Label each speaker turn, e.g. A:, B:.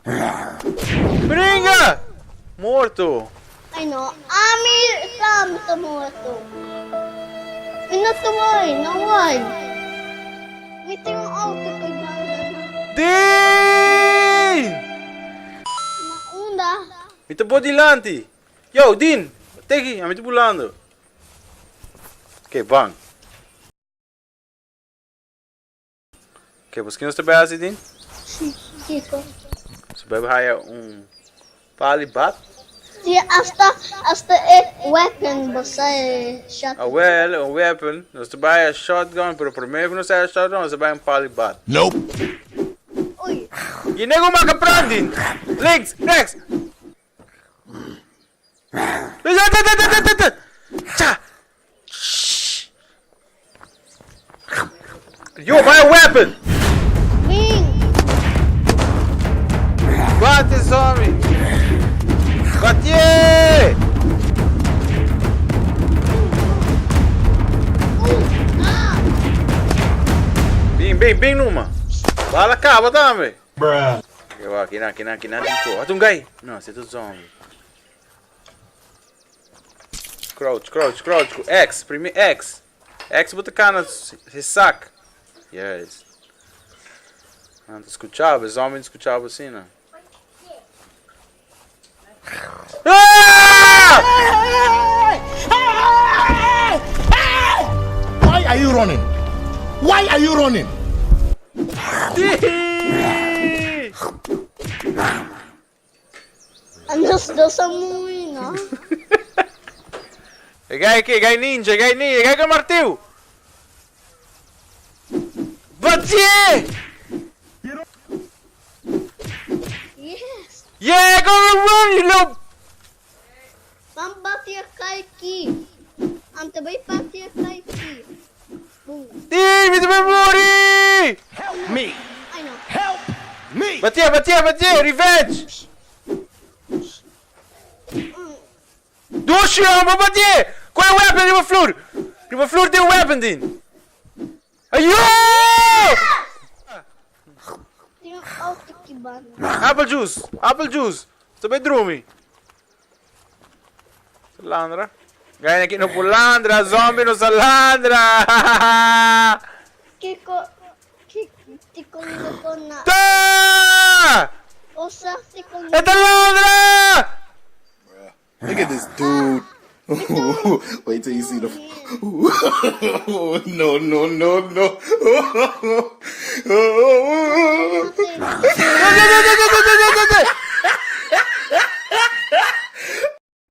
A: Brinca! Morto!
B: I know. Ami come to morto. Pinatuloy, nawal. Ito yung auto ko
A: Din!
B: Naunda.
A: Mi te bodilanti! Yo, Din! Teki, mi te pulando. Ok, bang. Ok, você que não está bem assim, Din?
B: Kiko.
A: Você vai hire palibat?
B: Hasta weapon basta shot.
A: A weapon. Você vai a shotgun, pero primeiro que não sai a shotgun, você vai palibat.
C: Nope.
B: Uy.
A: E nego makaprand, Din! Links! Next! Tcha! Yo, buy a weapon!
B: Bing.
A: Bate, zombie! Bate! Bing numa! Bala cá, botame!
C: Bruh.
A: Aqui na, dito. Atong guy! Não, esse é do zombie. Crouch. X, primeiro X. X bota cá no saco. Yes. Não escutava, os homens escutavam assim, não. Ah!
C: Why are you running? Why are you running?
B: Anos dos amoy, no?
A: Gai ninja, gai com martelo! Bate!
B: Yes.
A: Yeah, go run, you little...
B: Pambati kay ki. Ante bay pati kay ki. Boom.
A: Di, mi deve morire!
C: Help me!
B: I know.
C: Help me!
A: Batia, revenge! Dois chama, batia! Qual é o weapon? Riva flor tem o weapon din! Ayo!
B: Yung auto kiban.
A: Apple juice! Sa bedroom. Salandra. Gaya na kinupulandra, zombie no salandra!
B: Kiko tikong ko na.
A: Ta!
B: Osa tikong
A: Ito landra!
D: Look at this dude. Wait till you see the. No.
A: No!